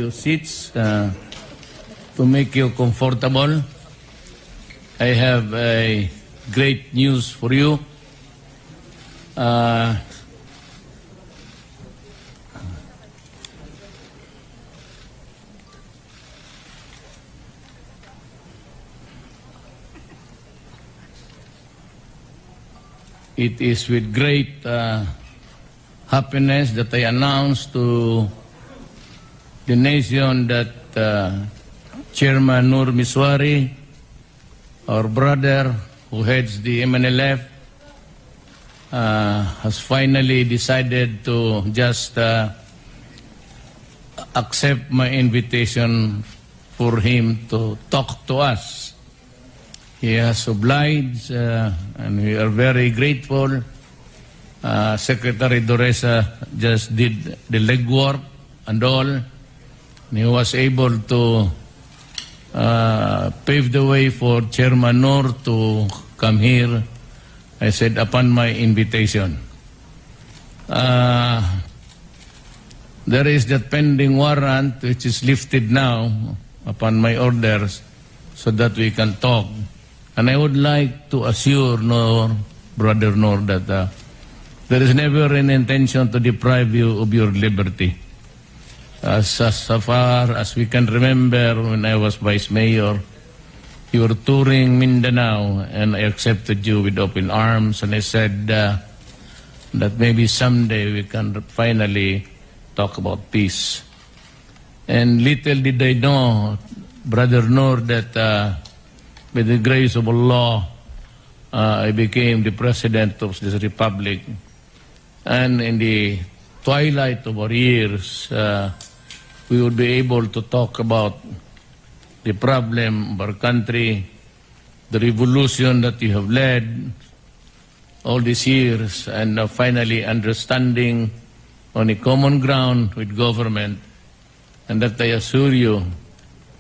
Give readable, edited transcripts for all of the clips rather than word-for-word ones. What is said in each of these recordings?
Your seats to make you comfortable. I have a great news for you. It is with great happiness that I announce to the nation that Chairman Nur Misuari, our brother who heads the MNLF, has finally decided to just accept my invitation for him to talk to us. He has obliged, and we are very grateful. Secretary Doresa just did the legwork and all. And he was able to pave the way for Chairman Nur to come here, I said, upon my invitation. There is that pending warrant which is lifted now upon my orders so that we can talk. And I would like to assure Nur, Brother Nur, that there is never an intention to deprive you of your liberty. As far as we can remember, when I was Vice Mayor, you were touring Mindanao, and I accepted you with open arms, and I said that maybe someday we can finally talk about peace. And little did I know, Brother Nur, that by the grace of Allah, I became the President of this Republic. And in the twilight of our years, we would be able to talk about the problem of our country, the revolution that you have led all these years, and finally understanding on a common ground with government. And that I assure you,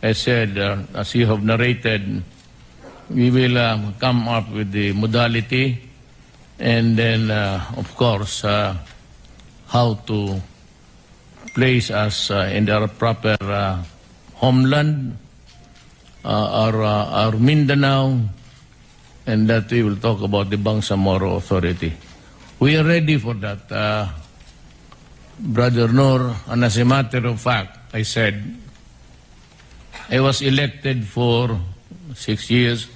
I said, as you have narrated, we will come up with the modality and then, of course, how to place us in our proper homeland, our Mindanao, and that we will talk about the Bangsamoro Authority. We are ready for that, Brother Nur, and as a matter of fact, I said, I was elected for 6 years,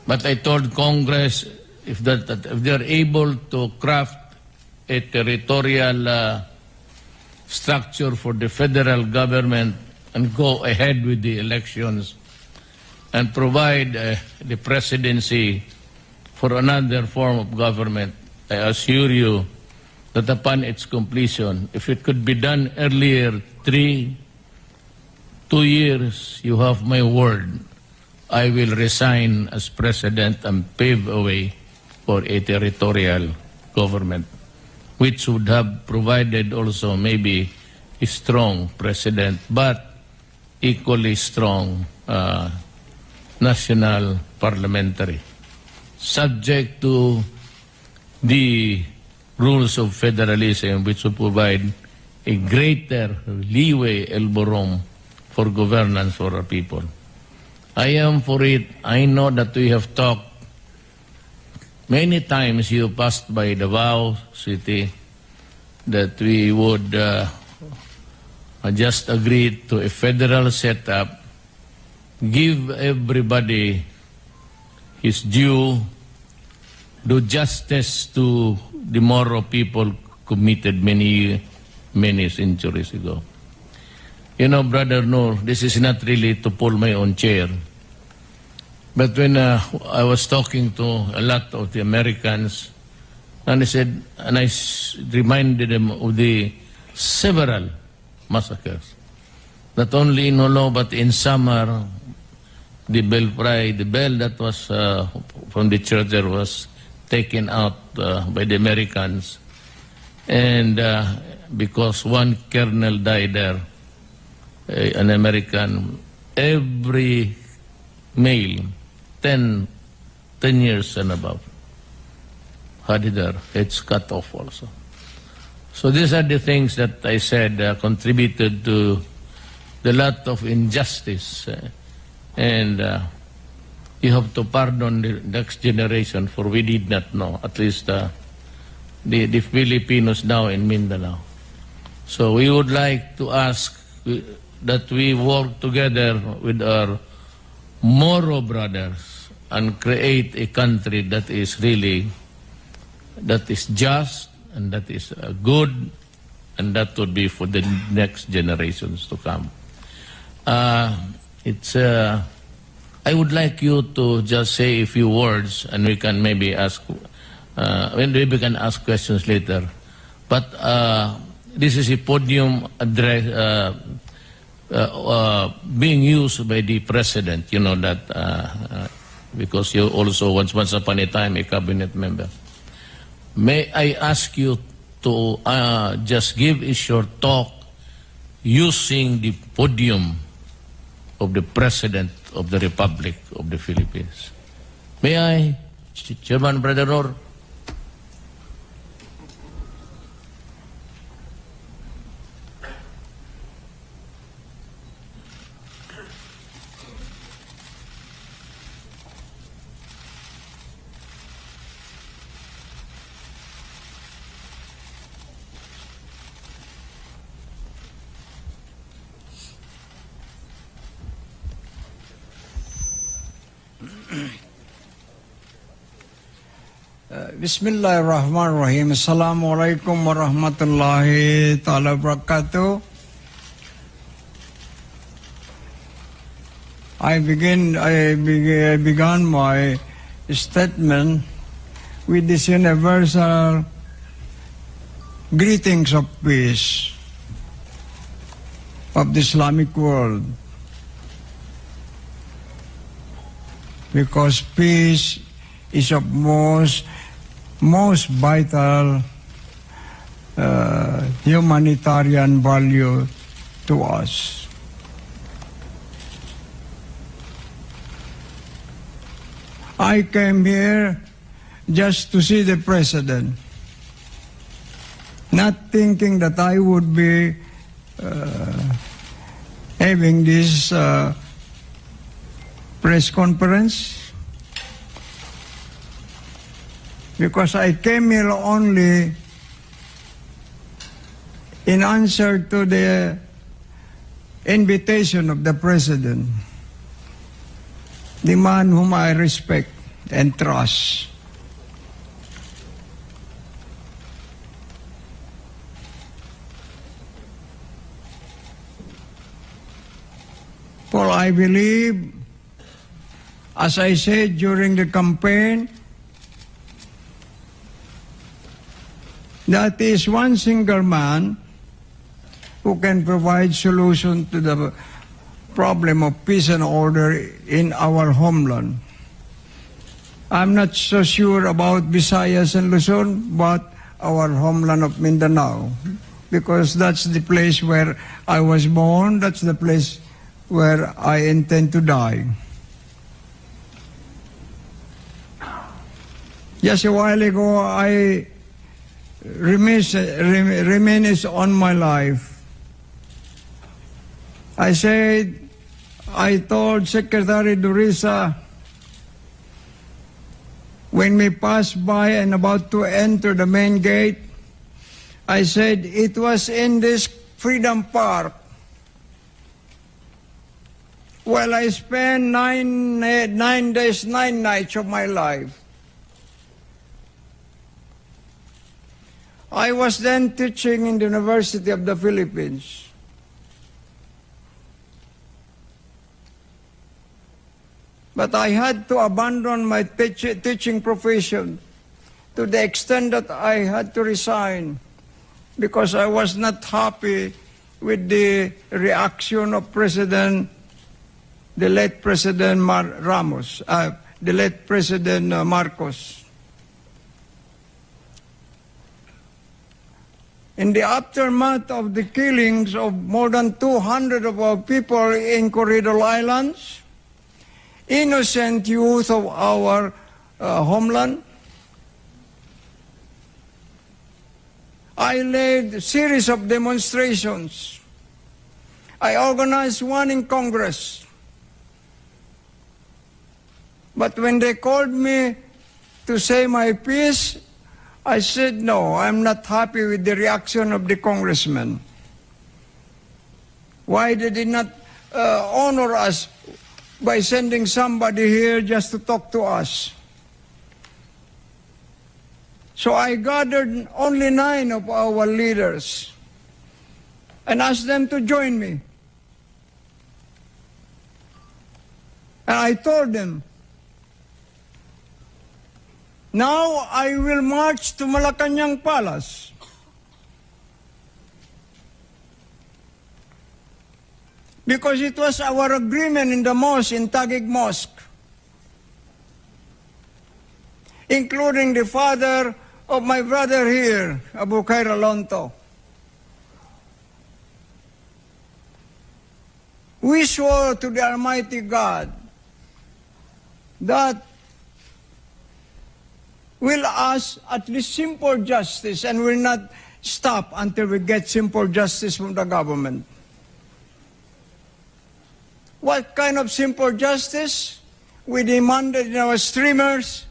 but I told Congress if they are able to craft a territorial structure for the federal government and go ahead with the elections and provide the presidency for another form of government, I assure you that upon its completion, if it could be done earlier, 2 years, you have my word, I will resign as president and pave a way for a territorial government, which would have provided also maybe a strong president, but equally strong national parliamentary, subject to the rules of federalism, which will provide a greater leeway, elbow room for governance for our people. I am for it. I know that we have talked many times. You passed by Davao City that we would just agree to a federal setup, give everybody his due, do justice to the Moro people committed many centuries ago. You know, Brother Nur, this is not really to pull my own chair. But when I was talking to a lot of the Americans, and I said, and I reminded them of the several massacres, not only in Holo, but in summer, the bell that was from the church there was taken out by the Americans. And because one colonel died there, an American, every male, 10 years and above, had their heads cut off also. So these are the things that I said contributed to the lot of injustice, and you have to pardon the next generation, for we did not know, at least the Filipinos now in Mindanao. So we would like to ask that we work together with our Moro brothers and create a country that is just, and that is good, and that would be for the next generations to come. I would like you to just say a few words, and we can maybe ask, we can ask questions later. But this is a podium address being used by the president. You know that because you also once upon a time a cabinet member. May I ask you to just give a short talk using the podium of the President of the Republic of the Philippines. May I, Chairman Brother Nur? Bismillahirrahmanirrahim. Assalamualaikum warahmatullahi ta'ala wabarakatuh. I began my statement with this universal greetings of peace of the Islamic world, because peace is of most vital humanitarian value to us. I came here just to see the President, not thinking that I would be having this press conference, because I came here only in answer to the invitation of the President, the man whom I respect and trust. For I believe, as I said during the campaign, that is one single man who can provide solution to the problem of peace and order in our homeland. I'm not so sure about Visayas and Luzon, but our homeland of Mindanao, because that's the place where I was born, that's the place where I intend to die. Just a while ago, I reminisce on my life. I told Secretary Durisa, when we passed by and about to enter the main gate, I said, it was in this Freedom Park where I spent 9 days, 9 nights of my life. I was then teaching in the University of the Philippines. But I had to abandon my teaching profession to the extent that I had to resign because I was not happy with the reaction of the late President Marcos. In the aftermath of the killings of more than 200 of our people in Corridor Islands, innocent youth of our homeland, I led a series of demonstrations. I organized one in Congress. But when they called me to say my piece, I said, no, I'm not happy with the reaction of the congressmen. Why they did not honor us by sending somebody here just to talk to us? So I gathered only 9 of our leaders and asked them to join me. And I told them, now I will march to Malacanang Palace. Because it was our agreement in the mosque, in Taguig Mosque, including the father of my brother here, Abu Khair Alonto. We swore to the Almighty God that we'll ask at least simple justice and will not stop until we get simple justice from the government. What kind of simple justice? We demanded in our streamers.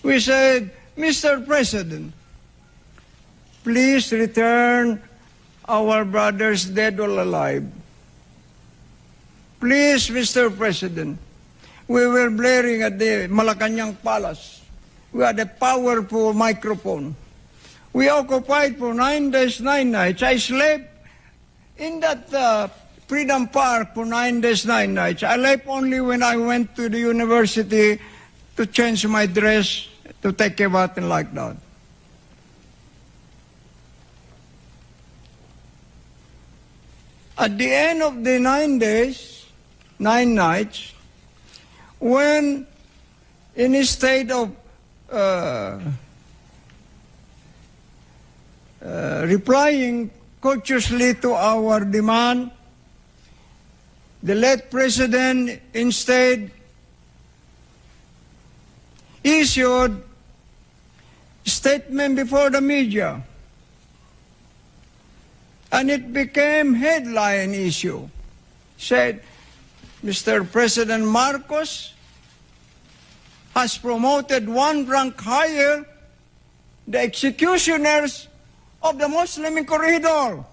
We said, Mr. President, please return our brothers dead or alive. Please, Mr. President, we were blaring at the Malacanang Palace. We had a powerful microphone. We occupied for 9 days, 9 nights. I slept in that Freedom Park for 9 days, 9 nights. I left only when I went to the university to change my dress, to take a bath and like that. At the end of the 9 days, 9 nights, when in a state of replying courteously to our demand, the late president instead issued a statement before the media, and it became headline issue. Said, Mr. President Marcos has promoted 1 rank higher the executioners of the Muslim corridor.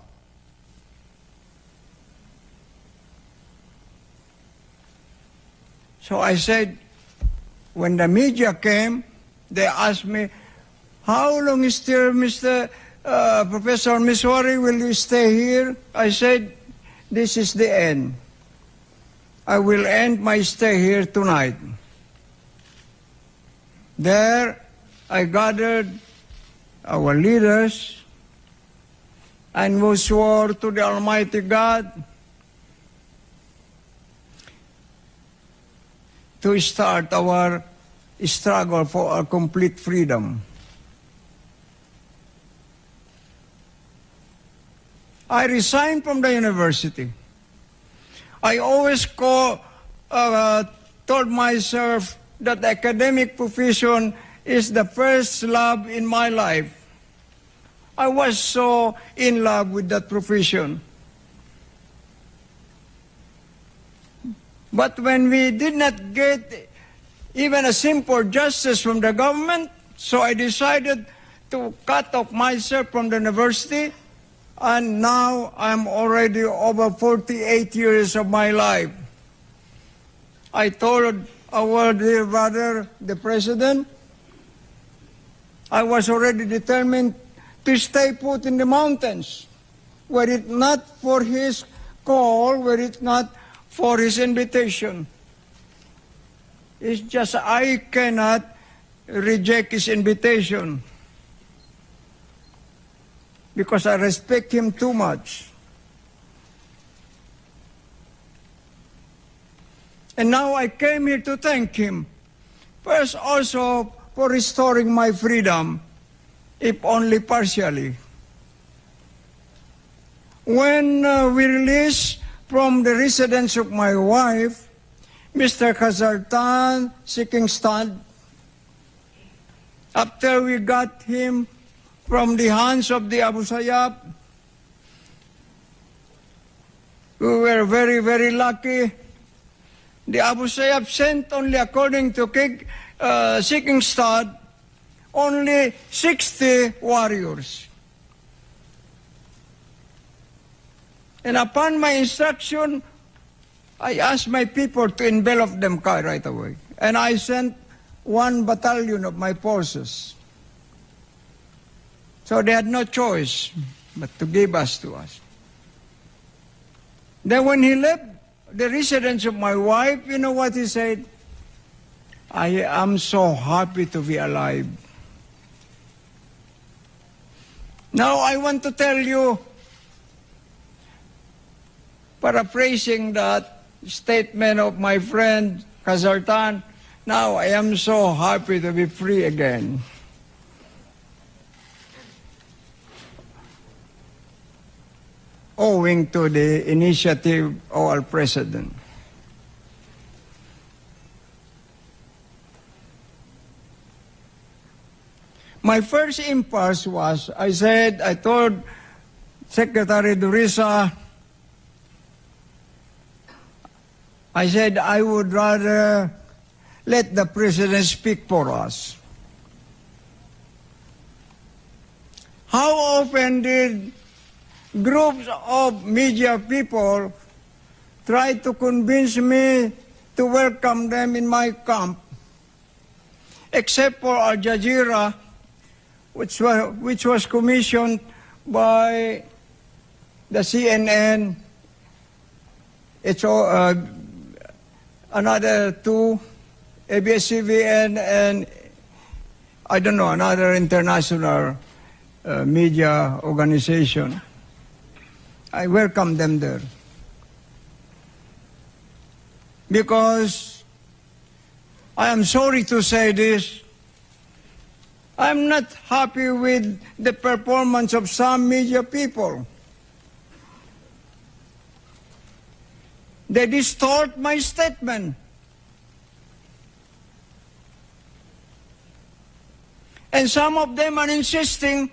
So I said, when the media came, they asked me, how long is still Mr. Professor Misuari, will you stay here? I said, this is the end. I will end my stay here tonight. There, I gathered our leaders and we swore to the Almighty God to start our struggle for our complete freedom. I resigned from the university. I always told myself that the academic profession is the first love in my life. I was so in love with that profession. But when we did not get even a simple justice from the government, so I decided to cut off myself from the university, and now I'm already over 48 years of my life. I told our dear brother, the president, I was already determined to stay put in the mountains, were it not for his call, were it not for his invitation. It's just I cannot reject his invitation because I respect him too much. And now I came here to thank him. First also for restoring my freedom, if only partially. When we released from the residence of my wife, Mr. Kazartan seeking stand, after we got him from the hands of the Abu Sayyaf, we were very, very lucky. The Abu Sayyaf sent only, according to Seeking Stud, only 60 warriors. And upon my instruction, I asked my people to envelop them right away. And I sent 1 battalion of my forces. So they had no choice but to give us to us. Then when he left the residence of my wife, you know what he said? I am so happy to be alive. Now I want to tell you, paraphrasing that statement of my friend Kazartan, now I am so happy to be free again. Owing to the initiative of our President. My first impulse was, I told Secretary Durisa, I said, I would rather let the President speak for us. How often did groups of media people try to convince me to welcome them in my camp, except for Al Jazeera, which was commissioned by the CNN. It's another 2, ABS-CBN, and I don't know, another international media organization. I welcome them there. Because I am sorry to say this, I'm not happy with the performance of some media people. They distort my statement. And some of them are insisting,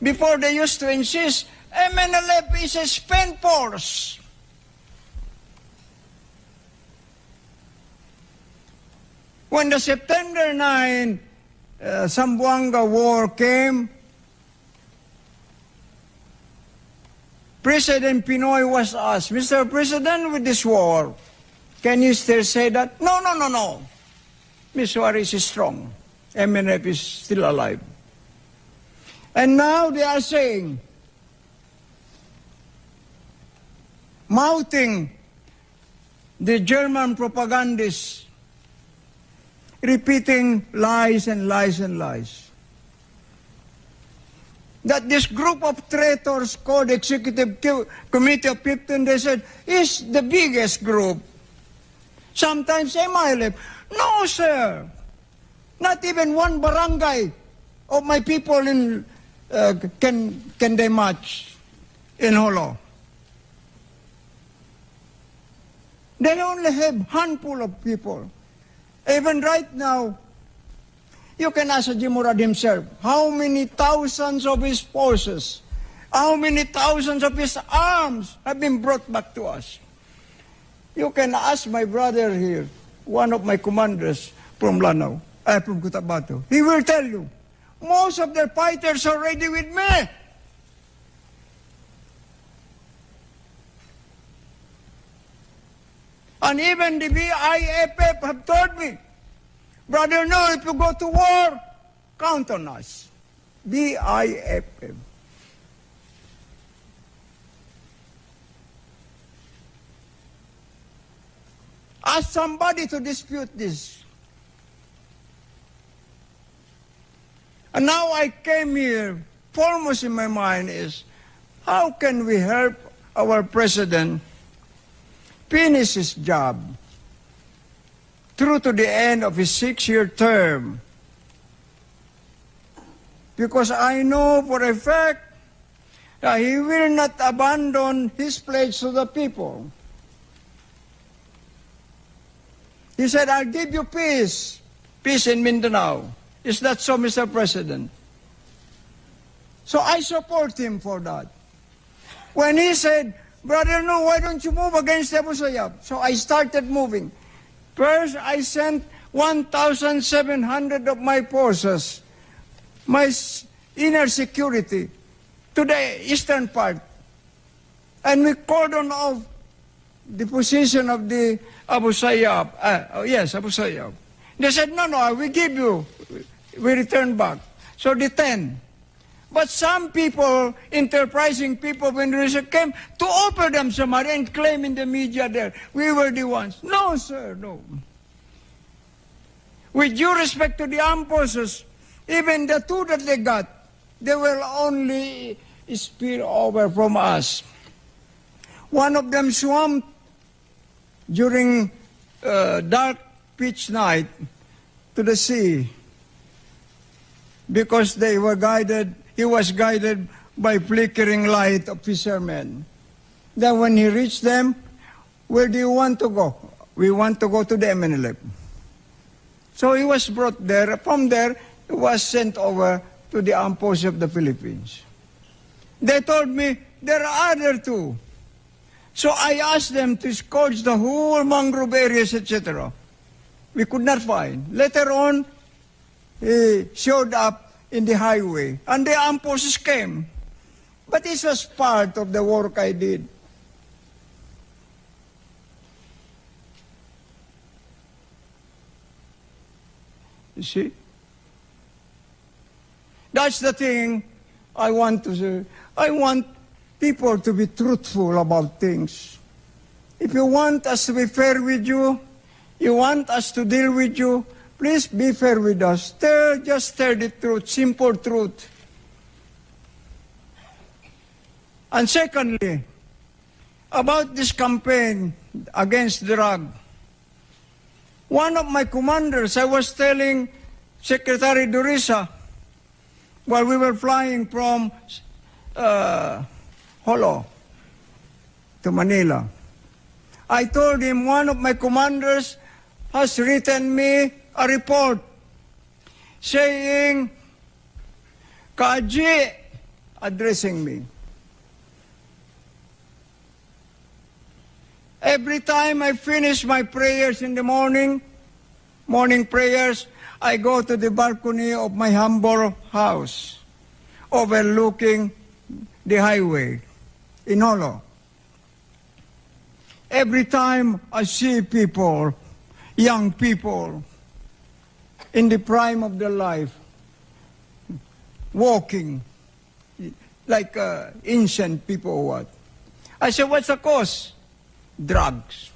before they used to insist, MNLF is a spent force. When the September 9 Zamboanga War came, President Pinoy was asked, Mr. President, with this war, can you still say that? No. Misuari is strong. MNLF is still alive. And now they are saying, mouthing the German propagandists, repeating lies and lies and lies. That this group of traitors called Executive Committee of 15, they said, is the biggest group. Sometimes MNLF. No, sir. Not even one barangay of my people in can they match in Holo. They only have handful of people. Even right now, you can ask Jimurad himself, how many thousands of his forces, how many thousands of his arms have been brought back to us? You can ask my brother here, one of my commanders from Lanao, from Cotabato. He will tell you, most of their fighters are ready with me. And even the BIFF have told me, Brother Nur, if you go to war, count on us. BIFF. Ask somebody to dispute this. And now I came here, foremost in my mind is, how can we help our president finish his job through to the end of his 6-year term? Because I know for a fact that he will not abandon his pledge to the people. He said, I'll give you peace, peace in Mindanao. Is that so, Mr. President? So I support him for that. When he said, Brother Nur, why don't you move against Abu Sayyaf? So I started moving. First, I sent 1,700 of my forces, my inner security, to the eastern part. And we cordoned off the position of the Abu Sayyaf. Abu Sayyaf. They said, no, we give you. We return back. So the 10. But some people, enterprising people of Indonesia, came to offer them some money and claim in the media there, we were the ones. No, sir, no. With due respect to the armed forces, even the 2 that they got, they will only spill over from us. One of them swam during dark pitch night to the sea because they were guided. He was guided by flickering light of fishermen. Then when he reached them, where do you want to go? We want to go to the MNLF. So he was brought there. From there, he was sent over to the armed forces of the Philippines. They told me, there are other 2. So I asked them to scourge the whole mangrove areas, etc. We could not find. Later on, he showed up in the highway, and the armed forces came. But this was part of the work I did. You see? That's the thing I want to say. I want people to be truthful about things. If you want us to be fair with you, you want us to deal with you, please be fair with us. Just tell the truth, simple truth. And secondly, about this campaign against drug, one of my commanders, I was telling Secretary Durisa, while we were flying from Holo to Manila, I told him one of my commanders has written me a report saying, Kaji, addressing me. Every time I finish my prayers in the morning prayers, I go to the balcony of my humble house, overlooking the highway in Holo. Every time I see people, young people, in the prime of their life, walking like ancient people or what, I say, what's the cause? Drugs.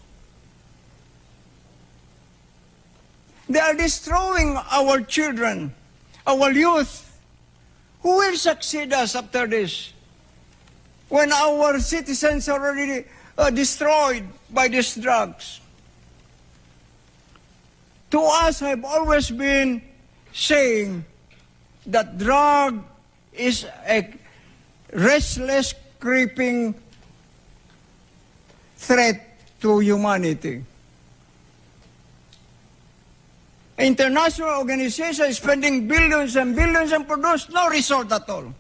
They are destroying our children, our youth. Who will succeed us after this? When our citizens are already destroyed by these drugs. To us, I've always been saying that drug is a restless, creeping threat to humanity. International organizations spending billions and billions and produce no result at all.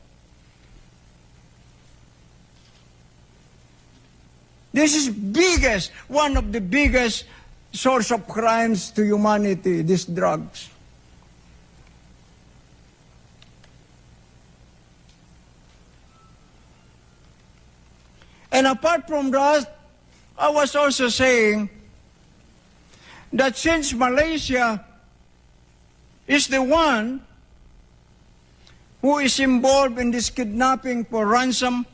This is one of the biggest source of crimes to humanity, these drugs. And apart from that, I was also saying that since Malaysia is the one who is involved in this kidnapping for ransom,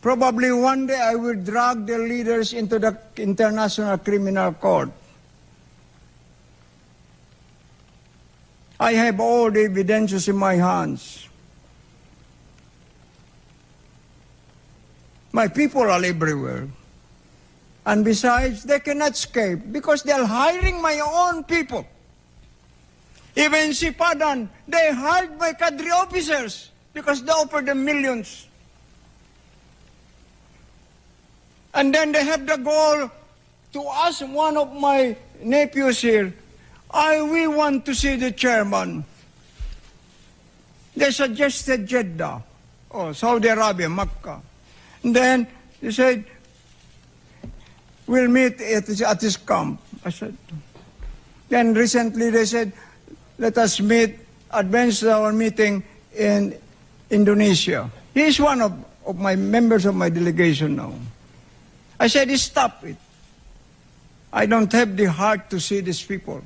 probably one day I will drag the leaders into the International Criminal Court. I have all the evidences in my hands. My people are everywhere. And besides, they cannot escape because they are hiring my own people. Even Sipadan, they hired my cadre officers because they offered them millions. And then they have the goal to ask one of my nephews here, we want to see the chairman. They suggested Jeddah, Saudi Arabia, Makkah. And then they said, we'll meet at his camp. I said, then recently they said, let us advance our meeting in Indonesia. He is one of my members of my delegation now. I said, stop it. I don't have the heart to see these people.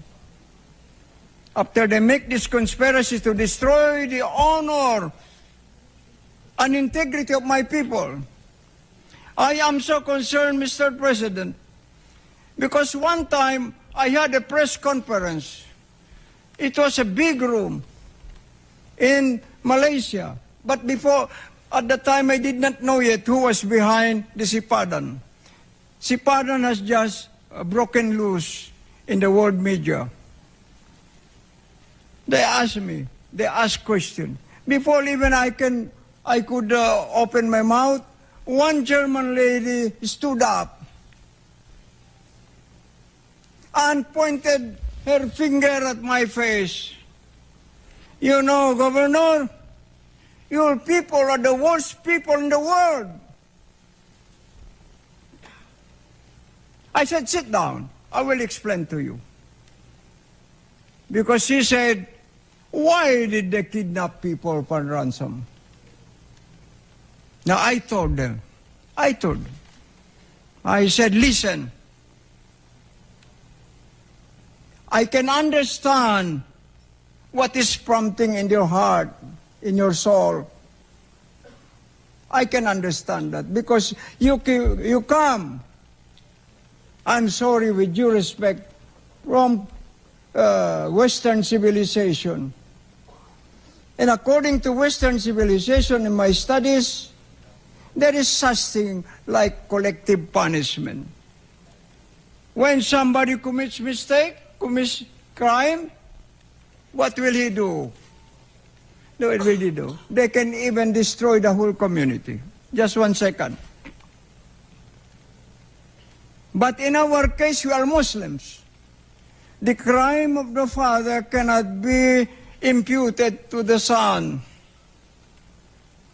After they make this conspiracy to destroy the honor and integrity of my people, I am so concerned, Mr. President, because one time I had a press conference. It was a big room in Malaysia. But before, at the time, I did not know yet who was behind the Sipadan. Sipadan has just broken loose in the world media. They asked me, they asked questions. Before even I could open my mouth, one German lady stood up and pointed her finger at my face. You know, Governor, your people are the worst people in the world. I said, sit down. I will explain to you. Because she said, why did they kidnap people for ransom? Now I told them, I said, listen, I can understand what is prompting in your heart, in your soul. I can understand that because you come, I'm sorry, with due respect, from Western civilization. And according to Western civilization in my studies, there is such thing like collective punishment. When somebody commits mistake, commits crime, what will he do? What will he do? They can even destroy the whole community. Just 1 second. But in our case, we are Muslims. The crime of the father cannot be imputed to the son,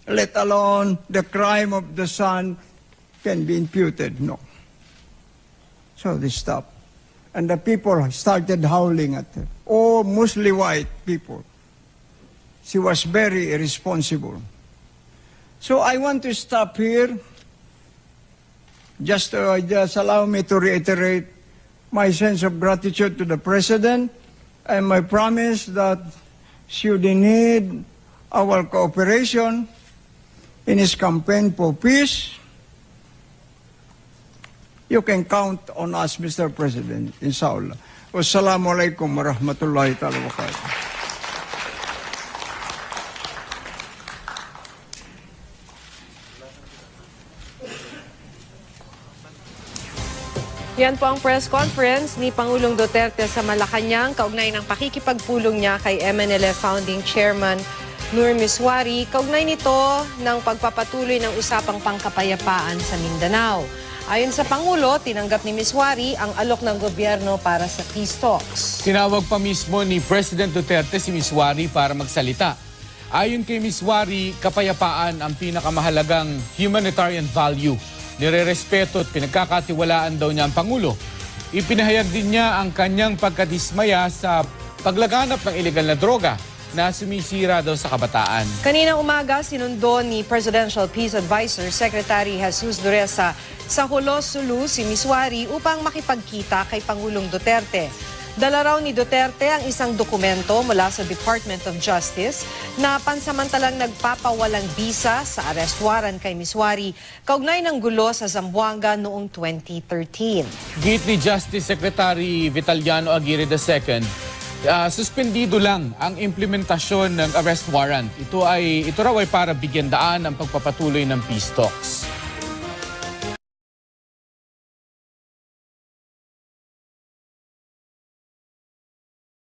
let alone the crime of the son can be imputed. No. So they stopped. And the people started howling at her. Oh, mostly white people. She was very irresponsible. So I want to stop here. Just allow me to reiterate my sense of gratitude to the President and my promise that should he need our cooperation in his campaign for peace, you can count on us, Mr. President, inshallah. Wassalamualaikum warahmatullahi ta'ala wabarakatuh. Yan po ang press conference ni Pangulong Duterte sa Malacanang kaugnay ng pakikipagpulong niya kay MNLF Founding Chairman Nur Misuari kaugnay nito ng pagpapatuloy ng usapang pangkapayapaan sa Mindanao. Ayon sa Pangulo, tinanggap ni Misuari ang alok ng gobyerno para sa peace talks. Tinawag pa mismo ni President Duterte si Misuari para magsalita. Ayon kay Misuari, kapayapaan ang pinakamahalagang humanitarian value. Nirerespeto at pinagkakatiwalaan daw niya ang Pangulo. Ipinahayag din niya ang kanyang pagkadismaya sa paglaganap ng ilegal na droga na sumisira daw sa kabataan. Kaninang umaga, sinundo ni Presidential Peace Advisor Secretary Jesus Dureza sa Hulos, Sulu si Misuari upang makipagkita kay Pangulong Duterte. Dala raw ni Duterte ang isang dokumento mula sa Department of Justice na pansamantalang nagpapawalang bisa sa arrest warrant kay Misuari kaugnay ng gulo sa Zamboanga noong 2013. Git ni Justice Secretary Vitaliano Aguirre II, suspendido lang ang implementasyon ng arrest warrant. Ito raw ay para bigyan daan ang pagpapatuloy ng peace talks.